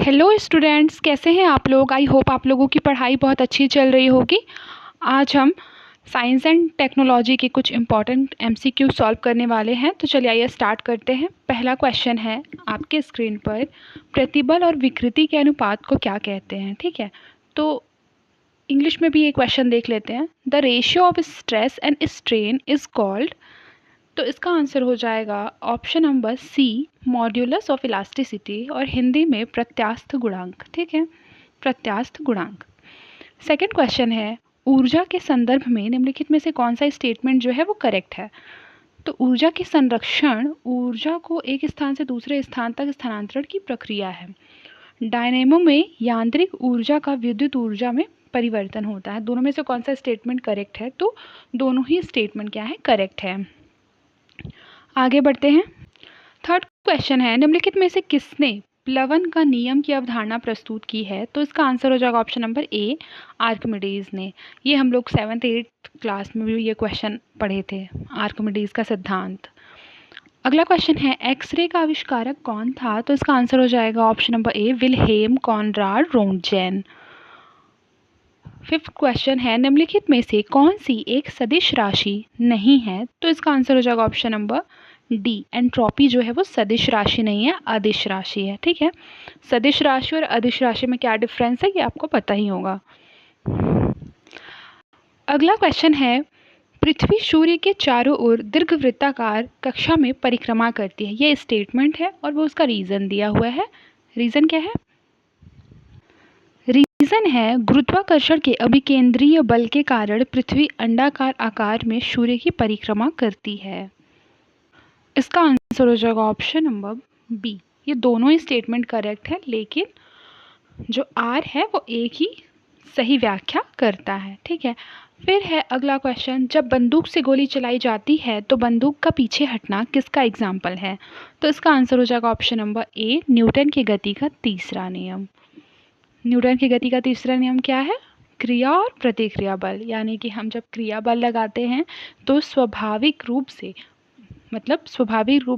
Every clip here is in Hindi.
हेलो स्टूडेंट्स, कैसे हैं आप लोग। आई होप आप लोगों की पढ़ाई बहुत अच्छी चल रही होगी। आज हम साइंस एंड टेक्नोलॉजी के कुछ इम्पॉर्टेंट एमसीक्यू सॉल्व करने वाले हैं। तो चलिए आइए स्टार्ट करते हैं। पहला क्वेश्चन है आपके स्क्रीन पर, प्रतिबल और विकृति के अनुपात को क्या कहते हैं। ठीक है, तो इंग्लिश में भी ये क्वेश्चन देख लेते हैं। The ratio of stress and strain is called. तो इसका आंसर हो जाएगा option number C, modulus of elasticity, और हिंदी में प्रत्यास्थ गुणांक। ठीक है, प्रत्यास्थ गुणांक। सेकंड क्वेश्चन है, ऊर्जा के संदर्भ में निम्नलिखित में से कौन सा स्टेटमेंट जो है वो करेक्ट है। तो ऊर्जा के संरक्षण ऊर्जा को एक स्थान से दूसरे स्थान तक स्थानांतरण की प्रक्रिया है। डायनेमो में यांत्रिक ऊर्जा का विद्युत ऊर्जा में परिवर्तन होता है। दोनों में से कौन सा स्टेटमेंट करेक्ट है। तो दोनों ही स्टेटमेंट क्या है, करेक्ट है। आगे बढ़ते हैं। थर्ड क्वेश्चन है, निम्नलिखित में से किसने प्लवन का नियम की अवधारणा प्रस्तुत की है। तो इसका आंसर हो जाएगा ऑप्शन नंबर ए, आर्किमिडीज ने। ये हम लोग 7th 8th क्लास में भी ये क्वेश्चन पढ़े थे, आर्किमिडीज का सिद्धांत। अगला क्वेश्चन है, एक्सरे का आविष्कारक कौन था। तो इसका आंसर हो जाएगा option number a, Wilhelm Conrad Roentgen. Fifth question है, निम्नलिखित में से कौन सी एक सदिश राशि नहीं है। तो इसका आंसर हो जाएगा ऑप्शन नंबर डी, एंट्रोपी जो है वो सदिश राशि नहीं है, अदिश राशि है। ठीक है, सदिश राशि और अदिश राशि में क्या डिफरेंस है ये आपको पता ही होगा। अगला क्वेश्चन है, पृथ्वी सूर्य के चारों ओर दीर्घवृत्ताकार कक्षा में परिक्रमा करती है। ये स्टेटमेंट है और वो उसका रीजन दिया हुआ है। रीजन क्या है, रीजन है गुरुत्वाकर्षण के अभिकेंद्रीय बल के कारण पृथ्वी अंडाकार आकार में सूर्य की परिक्रमा करती है। इसका आंसर हो जाएगा ऑप्शन नंबर बी। ये दोनों ही स्टेटमेंट करेक्ट है, लेकिन जो आर है वो एक ही सही व्याख्या करता है। ठीक है, फिर है अगला क्वेश्चन, जब बंदूक से गोली चलाई जाती है तो बंदूक का पीछे हटना किसका एग्जाम्पल है। तो इसका आंसर हो जाएगा ऑप्शन नंबर ए, न्यूटन की गति का तीसरा नियम। न्यूटन की गति का तीसरा नियम क्या है, क्रिया और प्रतिक्रिया बल। यानी कि हम जब क्रिया बल लगाते हैं तो स्वाभाविक रूप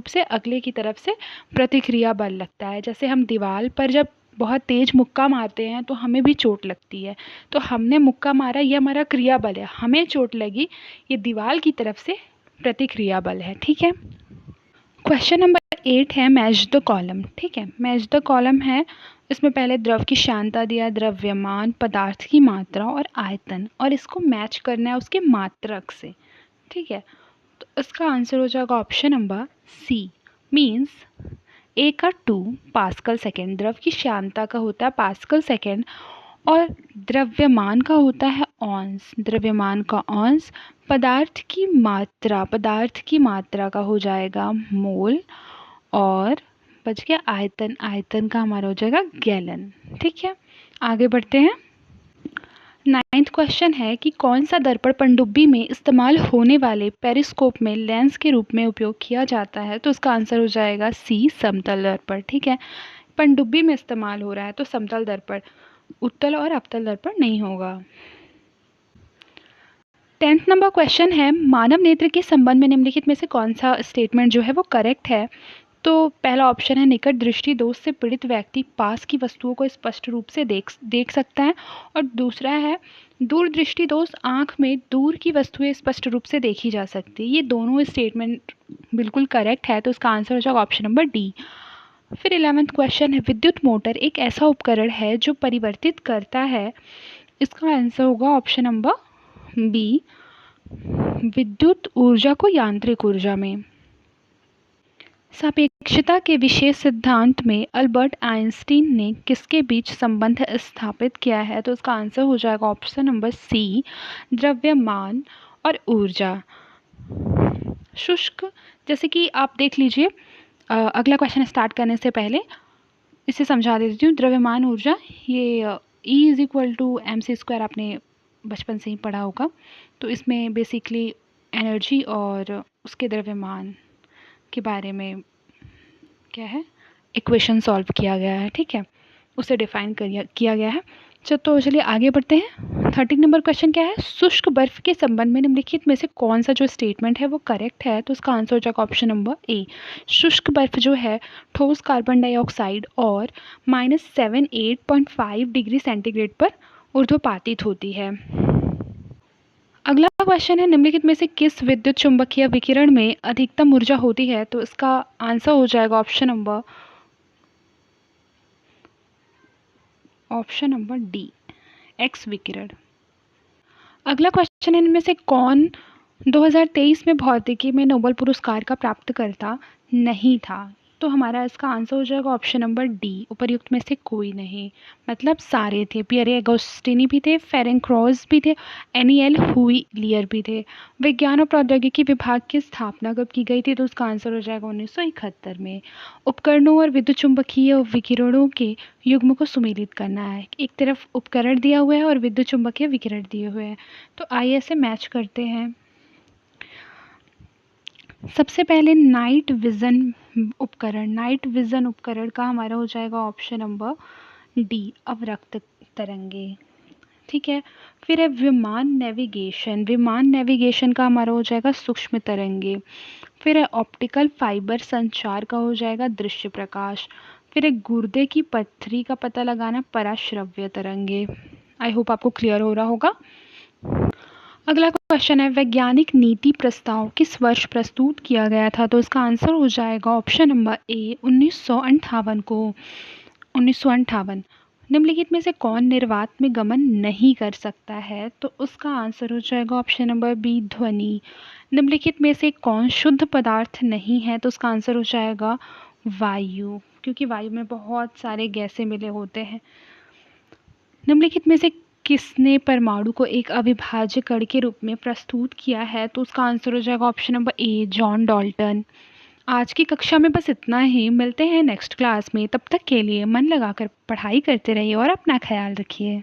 से अगले की तरफ से प्रतिक्रिया बल लगता है। जैसे हम दीवार पर जब बहुत तेज मुक्का मारते हैं तो हमें भी चोट लगती है। तो हमने मुक्का मारा, ये हमारा क्रिया बल है, हमें चोट लगी, ये दीवार की तरफ से प्रतिक्रिया बल है। ठीक है, क्वेश्चन नंबर 8 है, मैच द कॉलम। ठीक है, मैच द कॉलम है, इसमें पहले द्रव की श्यानता दिया, द्रव्यमान, पदार्थ की मात्रा और आयतन, और इसको मैच करना है उसके मात्रक से। ठीक है, तो इसका आंसर हो जाएगा ऑप्शन नंबर सी, मीन्स ए का 2 पास्कल सेकेंड, द्रव की श्यानता का होता है पास्कल सेकेंड, और द्रव्यमान का होता है ऑन्स, द्रव्यमान का ऑन्स, पदार्थ की मात्रा का हो जाएगा मोल, और बच गया आयतन, आयतन का हमारा हो जाएगा गैलन। ठीक है, आगे बढ़ते हैं। 9th क्वेश्चन है कि कौन सा दर्पण पनडुब्बी में इस्तेमाल होने वाले पेरिस्कोप में लेंस के रूप में उपयोग किया जाता है। तो इसका आंसर हो जाएगा सी, समतल दर्पण। ठीक है, पनडुब्बी में इस्तेमाल हो रहा है तो समतल दर्पण, उत्तल और अवतल दर्पण नहीं होगा। 10th नंबर क्वेश्चन है, मानव नेत्र के संबंध में निम्नलिखित में से कौन सा स्टेटमेंट जो है वो करेक्ट है। तो पहला ऑप्शन है, निकट दृष्टि दोष से पीड़ित व्यक्ति पास की वस्तुओं को स्पष्ट रूप से देख सकता है, और दूसरा है, दूर दृष्टि दोष आँख में दूर की वस्तुएं स्पष्ट रूप से देखी जा सकती है। ये दोनों स्टेटमेंट बिल्कुल करेक्ट है, तो इसका आंसर हो जाएगा ऑप्शन नंबर डी। फिर 11th क्वेश्चन है, विद्युत मोटर एक ऐसा उपकरण है जो परिवर्तित करता है। इसका आंसर होगा ऑप्शन नंबर बी, विद्युत ऊर्जा को यांत्रिक ऊर्जा में। सापेक्षता के विशेष सिद्धांत में अल्बर्ट आइंस्टीन ने किसके बीच संबंध स्थापित किया है। तो इसका आंसर हो जाएगा ऑप्शन नंबर सी, द्रव्यमान और ऊर्जा। शुष्क, जैसे कि आप देख लीजिए, अगला क्वेश्चन स्टार्ट करने से पहले इसे समझा देती हूँ। द्रव्यमान ऊर्जा, ये E=mc², आपने बचपन से ही पढ़ा होगा। तो इसमें बेसिकली एनर्जी और उसके द्रव्यमान के बारे में क्या है, इक्वेशन सॉल्व किया गया है। ठीक है, उसे डिफाइन किया गया है। तो चलिए आगे बढ़ते हैं। 13 नंबर क्वेश्चन क्या है, शुष्क बर्फ के संबंध में निम्नलिखित में से कौन सा जो स्टेटमेंट है वो करेक्ट है? तो उसका आंसर हो जाएगा ऑप्शन नंबर ए। शुष्क बर्फ जो है ठोस कार्बन डाइऑक्साइड और -78.5 डिग्री सेंटीग्रेड पर ऊर्ध्वपातित होती है। अगला क्वेश्चन है, निम्नलिखित में से किस विद्युत चुम्बकीय विकिरण में अधिकतम ऊर्जा होती है? तो इसका आंसर हो जाएगा ऑप्शन नंबर डी, एक्स विकिरण। अगला क्वेश्चन है, इनमें से कौन 2023 में भौतिकी में नोबेल पुरस्कार का प्राप्तकर्ता नहीं था? तो हमारा इसका आंसर हो जाएगा ऑप्शन नंबर डी, उपर्युक्त में से कोई नहीं। मतलब सारे थे, पियरे अगोस्टिनी भी थे, फेरेंक क्रॉस भी थे, एनियल हुइलियर भी थे। विज्ञान और प्रौद्योगिकी विभाग की स्थापना कब की गई थी? तो उसका आंसर हो जाएगा 1971 में। उपकरणों और विद्युत चुम्बकीय विकिरणों के युग्म को सुमेलित करना है। एक तरफ उपकरण दिया हुआ है और विद्युत चुम्बकीय विकिरण दिए हुए हैं, तो आइए इसे मैच करते हैं। सबसे पहले नाइट विज़न उपकरण का हमारा हो जाएगा ऑप्शन नंबर डी, अवरक्त तरंगे। ठीक है, फिर है विमान नेविगेशन का हमारा हो जाएगा सूक्ष्म तरंगे। फिर है ऑप्टिकल फाइबर संचार का हो जाएगा दृश्य प्रकाश। फिर है गुर्दे की पत्थरी का पता लगाना पराश्रव्य तरंगे। आई होप आपको क्लियर हो रहा होगा। अगला क्वेश्चन है, वैज्ञानिक नीति प्रस्ताव किस वर्ष प्रस्तुत किया गया था? तो इसका आंसर हो जाएगा ऑप्शन नंबर ए, 1958 को। 1958। निम्नलिखित में से कौन निर्वात में गमन नहीं कर सकता है? तो उसका आंसर हो जाएगा ऑप्शन नंबर बी, ध्वनि। निम्नलिखित में से कौन शुद्ध पदार्थ नहीं है? तो उसका आंसर हो जाएगा वायु, क्योंकि वायु में बहुत सारे गैसें मिले होते हैं। निम्नलिखित में से किसने परमाणु को एक अविभाज्य कण के रूप में प्रस्तुत किया है? तो उसका आंसर हो जाएगा ऑप्शन नंबर ए, जॉन डाल्टन। आज की कक्षा में बस इतना ही, मिलते हैं नेक्स्ट क्लास में। तब तक के लिए मन लगाकर पढ़ाई करते रहिए और अपना ख्याल रखिए।